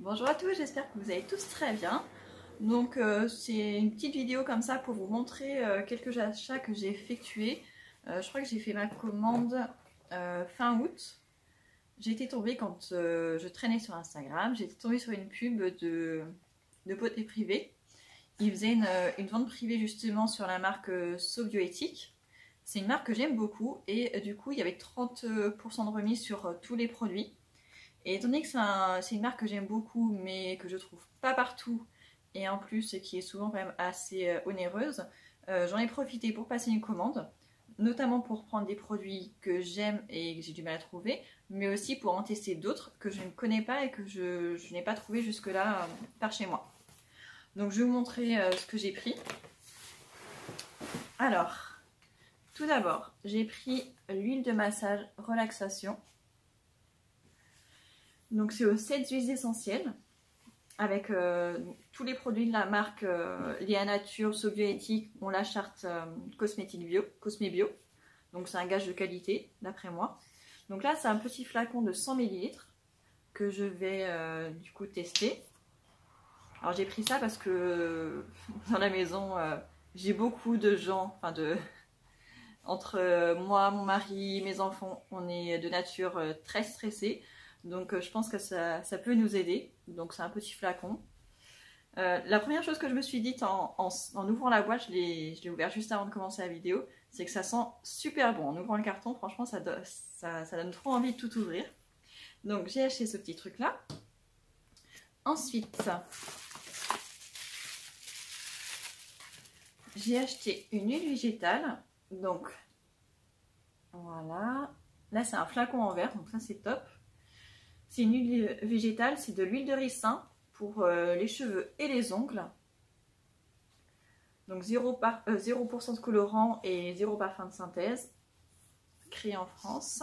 Bonjour à tous, j'espère que vous allez tous très bien. Donc c'est une petite vidéo comme ça pour vous montrer quelques achats que j'ai effectués. Je crois que j'ai fait ma commande fin août. J'ai été tombée quand je traînais sur Instagram, j'ai été tombée sur une pub de beauté privée. Ils faisaient une vente privée justement sur la marque So Bioéthique. C'est une marque que j'aime beaucoup et du coup il y avait 30% de remise sur tous les produits. Et étant donné que c'est une marque que j'aime beaucoup mais que je trouve pas partout et en plus qui est souvent quand même assez onéreuse, j'en ai profité pour passer une commande, notamment pour prendre des produits que j'aime et que j'ai du mal à trouver, mais aussi pour en tester d'autres que je ne connais pas et que je n'ai pas trouvé jusque-là par chez moi. Donc je vais vous montrer ce que j'ai pris. Alors, tout d'abord, j'ai pris l'huile de massage relaxation. Donc c'est aux 7 huiles essentielles avec tous les produits de la marque Léa Nature, So Bioéthique, ont la charte cosmétique bio, Cosmé Bio. Donc c'est un gage de qualité d'après moi. Donc là c'est un petit flacon de 100 ml que je vais du coup tester. Alors j'ai pris ça parce que dans la maison j'ai beaucoup de gens, entre moi, mon mari, mes enfants, on est de nature très stressés. Donc je pense que ça peut nous aider. Donc c'est un petit flacon. La première chose que je me suis dite en ouvrant la boîte, je l'ai ouvert juste avant de commencer la vidéo, c'est que ça sent super bon. En ouvrant le carton, franchement, ça donne trop envie de tout ouvrir. Donc j'ai acheté ce petit truc là. Ensuite, j'ai acheté une huile végétale. Donc voilà. Là c'est un flacon en verre, donc ça c'est top. C'est une huile végétale, c'est de l'huile de ricin pour les cheveux et les ongles. Donc 0% de colorant et 0 parfum de synthèse. Créé en France.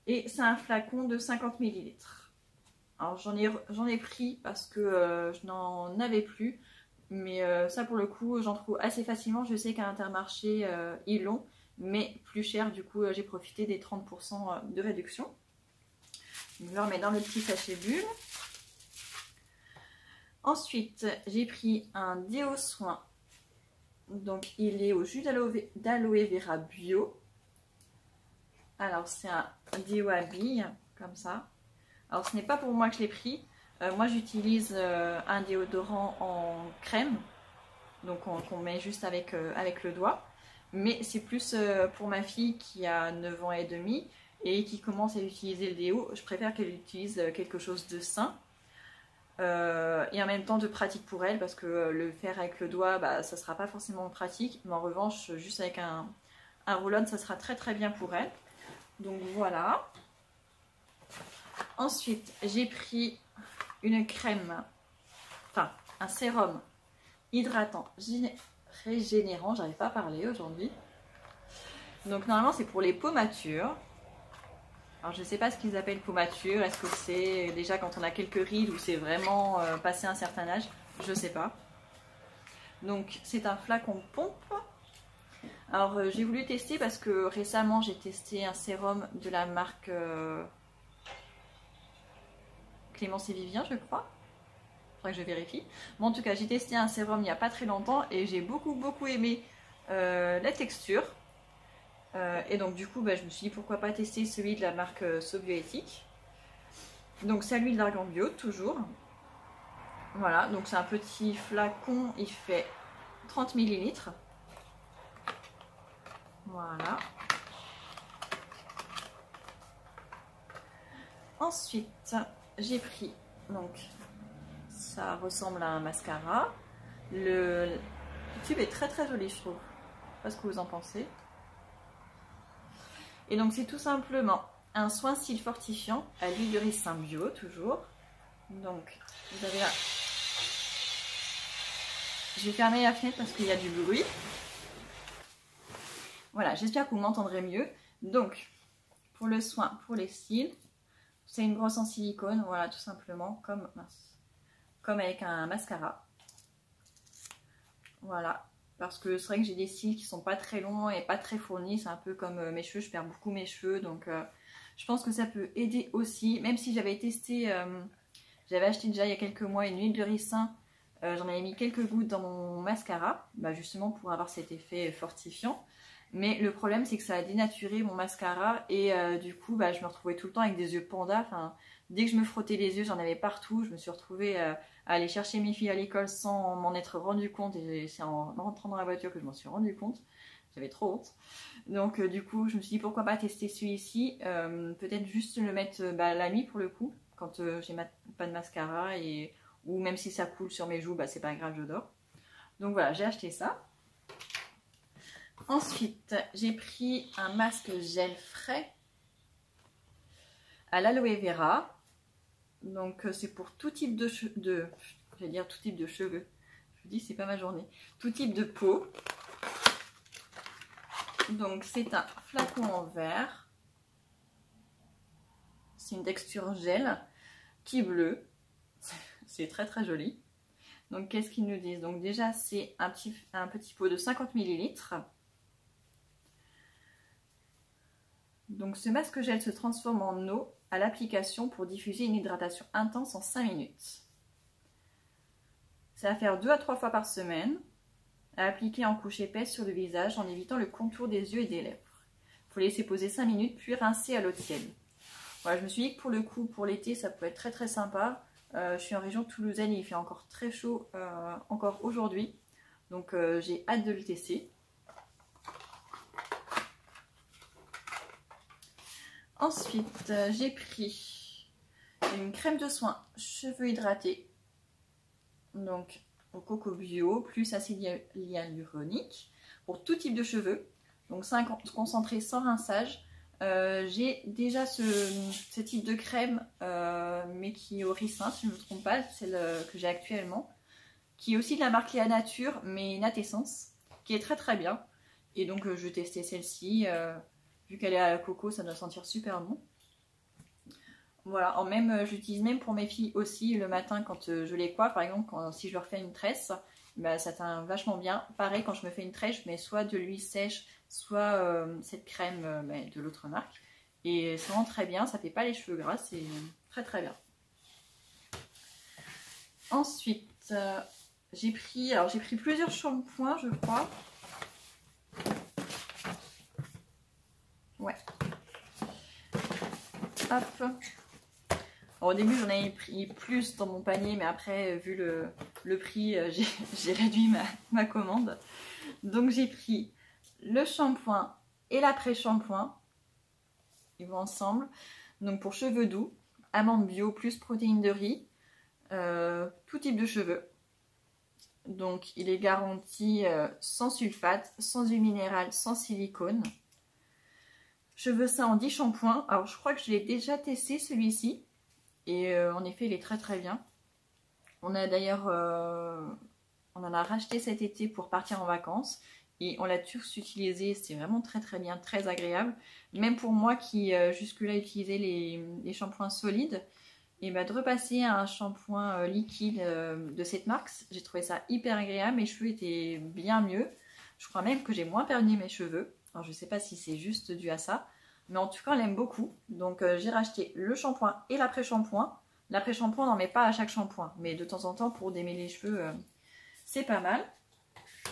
Et c'est un flacon de 50 ml. Alors j'en ai pris parce que je n'en avais plus. Mais ça pour le coup j'en trouve assez facilement. Je sais qu'à Intermarché ils l'ont. Mais plus cher, du coup j'ai profité des 30% de réduction. Je le remets dans le petit sachet bulle. Ensuite j'ai pris un déo soin, donc il est au jus d'aloe vera bio. Alors c'est un déo à billes comme ça. Alors ce n'est pas pour moi que je l'ai pris, moi j'utilise un déodorant en crème, donc qu'on met juste avec le doigt. Mais c'est plus pour ma fille qui a 9 ans et demi et qui commence à utiliser le déo. Je préfère qu'elle utilise quelque chose de sain et en même temps de pratique pour elle, parce que le faire avec le doigt, bah, ça sera pas forcément pratique. Mais en revanche, juste avec un roll-on, ça sera très très bien pour elle. Donc voilà. Ensuite, j'ai pris une crème, enfin un sérum hydratant régénérant, j'arrive pas à parler aujourd'hui. Donc normalement c'est pour les peaux matures. Alors je sais pas ce qu'ils appellent peau mature, est-ce que c'est déjà quand on a quelques rides ou c'est vraiment passé un certain âge, je sais pas. Donc c'est un flacon pompe. Alors j'ai voulu tester parce que récemment j'ai testé un sérum de la marque Clémence et Vivien je crois. Faudrait que je vérifie. Bon, en tout cas, j'ai testé un sérum il n'y a pas très longtemps et j'ai beaucoup aimé la texture. Et donc du coup, bah, je me suis dit pourquoi pas tester celui de la marque So Bioéthique. Donc c'est à l'huile d'argan bio, toujours. Voilà, donc c'est un petit flacon, il fait 30 ml. Voilà. Ensuite, j'ai pris, donc ça ressemble à un mascara. Le tube est très très joli, je trouve. Je sais pas ce que vous en pensez. Et donc c'est tout simplement un soin cils fortifiant à l'huile de ricin bio, toujours. Donc vous avez là. Je vais fermer la fenêtre parce qu'il y a du bruit. Voilà, j'espère que vous m'entendrez mieux. Donc pour le soin pour les cils, c'est une brosse en silicone, voilà, tout simplement, comme avec un mascara. Voilà, parce que c'est vrai que j'ai des cils qui sont pas très longs et pas très fournis. C'est un peu comme mes cheveux, je perds beaucoup mes cheveux, donc je pense que ça peut aider aussi. Même si j'avais testé, j'avais acheté déjà il y a quelques mois une huile de ricin, j'en avais mis quelques gouttes dans mon mascara, bah justement pour avoir cet effet fortifiant. Mais le problème c'est que ça a dénaturé mon mascara et du coup bah, je me retrouvais tout le temps avec des yeux panda. Enfin, dès que je me frottais les yeux, j'en avais partout. Je me suis retrouvée à aller chercher mes filles à l'école sans m'en être rendu compte. Et c'est en rentrant dans la voiture que je m'en suis rendu compte. J'avais trop honte. Donc du coup, je me suis dit pourquoi pas tester celui-ci. Peut-être juste le mettre la nuit pour le coup, quand j'ai pas de mascara. Ou même si ça coule sur mes joues, bah, c'est pas grave, je dors. Donc voilà, j'ai acheté ça. Ensuite, j'ai pris un masque gel frais à l'aloe vera. Donc c'est pour tout type de cheveux, je vais dire tout type de cheveux. Je vous dis, c'est pas ma journée. Tout type de peau. Donc c'est un flacon en verre. C'est une texture gel qui bleu. C'est très très joli. Donc qu'est-ce qu'ils nous disent? Donc déjà c'est un petit pot de 50 ml. Donc ce masque gel se transforme en eau à l'application pour diffuser une hydratation intense en 5 minutes. Ça va faire 2 à 3 fois par semaine, à appliquer en couche épaisse sur le visage en évitant le contour des yeux et des lèvres. Il faut laisser poser 5 minutes puis rincer à l'eau tiède. Voilà, je me suis dit que pour le coup, pour l'été, ça peut être très très sympa. Je suis en région toulousaine et il fait encore très chaud encore aujourd'hui. Donc j'ai hâte de le tester. Ensuite, j'ai pris une crème de soin cheveux hydratés. Donc au coco bio plus acide hyaluronique pour tout type de cheveux. Donc 50 concentré sans rinçage. J'ai déjà ce type de crème, mais qui est au ricin, si je ne me trompe pas, celle que j'ai actuellement, qui est aussi de la marque Léa Nature, mais Nat Essence, qui est très très bien. Et donc je vais tester celle-ci, vu qu'elle est à la coco, ça doit sentir super bon. Voilà, j'utilise même pour mes filles aussi le matin quand je les coiffe, par exemple, si je leur fais une tresse, bah, ça teint vachement bien. Pareil, quand je me fais une tresse, je mets soit de l'huile sèche, soit cette crème de l'autre marque. Et ça rend très bien, ça fait pas les cheveux gras, c'est très très bien. Ensuite, j'ai pris plusieurs shampoings, je crois. Ouais. Hop. Alors, au début, j'en avais pris plus dans mon panier, mais après, vu le prix, j'ai réduit ma commande. Donc, j'ai pris le shampoing et l'après-shampoing. Ils vont ensemble. Donc, pour cheveux doux, amandes bio plus protéines de riz, tout type de cheveux. Donc, il est garanti sans sulfate, sans huile minérale, sans silicone. Cheveux sains en 10 shampoings. Alors, je crois que je l'ai déjà testé celui-ci. Et en effet, il est très très bien. On a d'ailleurs, on en a racheté cet été pour partir en vacances. Et on l'a tous utilisé, c'est vraiment très très bien, très agréable. Même pour moi qui jusque-là utilisais les shampoings solides. Et bah, de repasser à un shampoing liquide de cette marque, j'ai trouvé ça hyper agréable. Mes cheveux étaient bien mieux. Je crois même que j'ai moins perdu mes cheveux. Alors je ne sais pas si c'est juste dû à ça. Mais en tout cas, on l'aime beaucoup. Donc, j'ai racheté le shampoing et l'après-shampoing. L'après-shampoing, on n'en met pas à chaque shampoing. Mais de temps en temps, pour démêler les cheveux, c'est pas mal.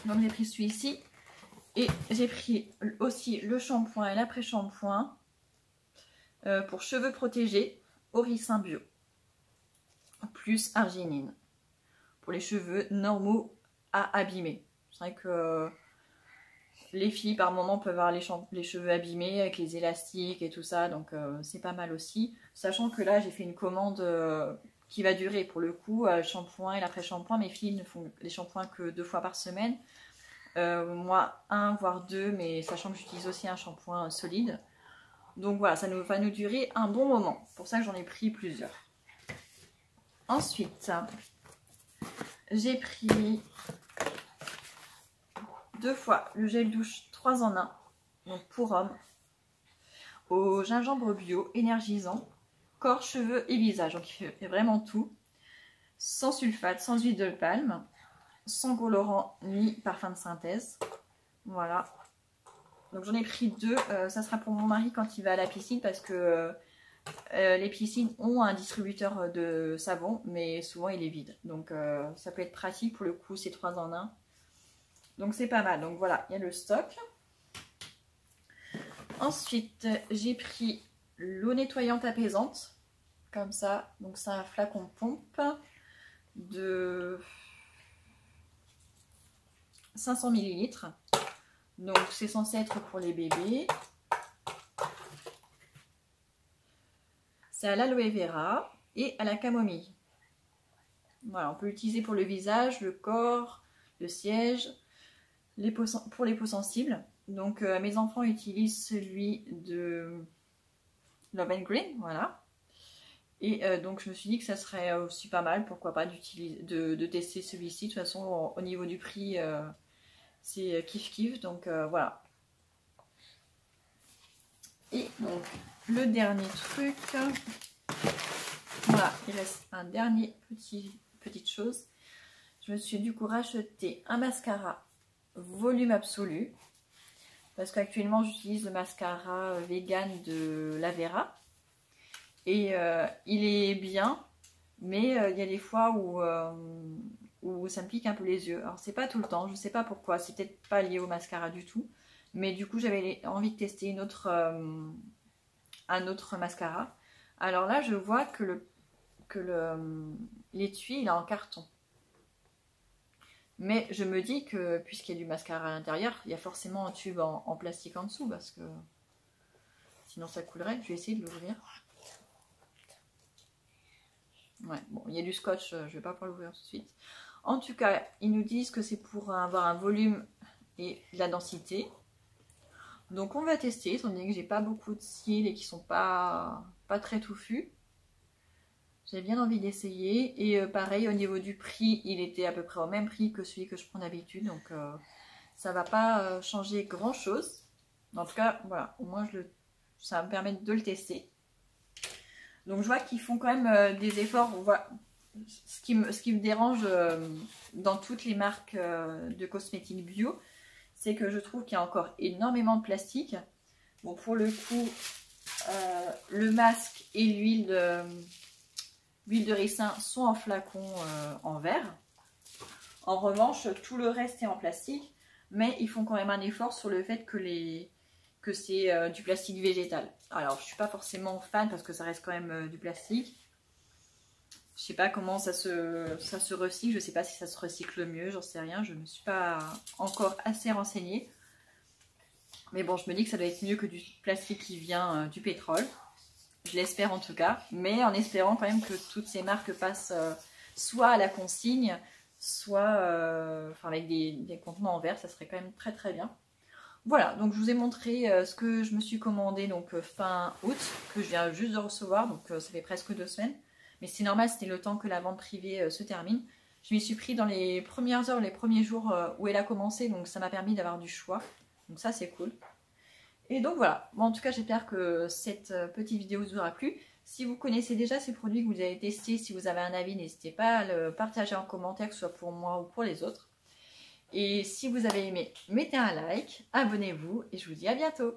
Donc, j'ai pris celui-ci. Et j'ai pris aussi le shampoing et l'après-shampoing pour cheveux protégés au ricin bio. Plus arginine. Pour les cheveux normaux à abîmer. C'est vrai que... les filles par moment peuvent avoir les cheveux abîmés avec les élastiques et tout ça, donc c'est pas mal aussi. Sachant que là j'ai fait une commande qui va durer pour le coup, le shampoing et l'après-shampoing. Mes filles ne font les shampoings que 2 fois par semaine. Moi 1 voire 2, mais sachant que j'utilise aussi un shampoing solide. Donc voilà, ça va nous durer un bon moment. C'est pour ça que j'en ai pris plusieurs. Ensuite, j'ai pris 2 fois le gel douche 3 en 1, donc pour homme, au gingembre bio, énergisant, corps, cheveux et visage. Donc il fait vraiment tout, sans sulfate, sans huile de palme. sans colorant ni parfum de synthèse. Voilà. Donc j'en ai pris 2. Ça sera pour mon mari quand il va à la piscine parce que les piscines ont un distributeur de savon, mais souvent il est vide. Donc ça peut être pratique pour le coup, c'est 3 en 1. Donc c'est pas mal. Donc voilà, il y a le stock. Ensuite, j'ai pris l'eau nettoyante apaisante. Comme ça. Donc c'est un flacon pompe de 500 ml. Donc c'est censé être pour les bébés. C'est à l'aloe vera et à la camomille. Voilà, on peut l'utiliser pour le visage, le corps, le siège, pour les peaux sensibles. Donc mes enfants utilisent celui de Love and Green, voilà. Et donc je me suis dit que ça serait aussi pas mal, pourquoi pas de tester celui-ci. De toute façon, au niveau du prix, c'est kiff-kiff, donc voilà. Et donc le dernier truc, voilà, il reste un dernier petite chose. Je me suis du coup racheté un mascara volume absolu parce qu'actuellement j'utilise le mascara vegan de Lavera et il est bien, mais il y a des fois où ça me pique un peu les yeux. Alors c'est pas tout le temps, je sais pas pourquoi, c'est peut-être pas lié au mascara du tout, mais du coup j'avais envie de tester un autre mascara. Alors là je vois que l'étui il est en carton. Mais je me dis que puisqu'il y a du mascara à l'intérieur, il y a forcément un tube en plastique en dessous parce que sinon ça coulerait. Je vais essayer de l'ouvrir. Ouais, bon, il y a du scotch, je ne vais pas pouvoir l'ouvrir tout de suite. En tout cas, ils nous disent que c'est pour avoir un volume et de la densité. Donc on va tester, étant donné que j'ai pas beaucoup de cils et qui sont pas très touffus. J'ai bien envie d'essayer. Et pareil, au niveau du prix, il était à peu près au même prix que celui que je prends d'habitude. Donc ça va pas changer grand chose. En tout cas, voilà, au moins ça va me permettre de le tester. Donc je vois qu'ils font quand même des efforts. Voilà. Ce qui me dérange dans toutes les marques de cosmétiques bio, c'est que je trouve qu'il y a encore énormément de plastique. Bon, pour le coup, le masque et l'huile de ricin sont en flacon en verre. En revanche, tout le reste est en plastique, mais ils font quand même un effort sur le fait que c'est du plastique végétal. Alors, je ne suis pas forcément fan parce que ça reste quand même du plastique. Je ne sais pas comment ça se recycle, je ne sais pas si ça se recycle mieux, j'en sais rien, je ne me suis pas encore assez renseignée. Mais bon, je me dis que ça doit être mieux que du plastique qui vient du pétrole. Je l'espère en tout cas, mais en espérant quand même que toutes ces marques passent soit à la consigne, soit avec des contenants en verre, ça serait quand même très très bien. Voilà, donc je vous ai montré ce que je me suis commandé donc fin août, que je viens juste de recevoir, donc ça fait presque 2 semaines. Mais c'est normal, c'était le temps que la vente privée se termine. Je m'y suis pris dans les premières heures, les premiers jours où elle a commencé, donc ça m'a permis d'avoir du choix. Donc ça c'est cool. Et donc voilà, bon, en tout cas j'espère que cette petite vidéo vous aura plu. Si vous connaissez déjà ces produits que vous avez testés, si vous avez un avis, n'hésitez pas à le partager en commentaire, que ce soit pour moi ou pour les autres. Et si vous avez aimé, mettez un like, abonnez-vous et je vous dis à bientôt.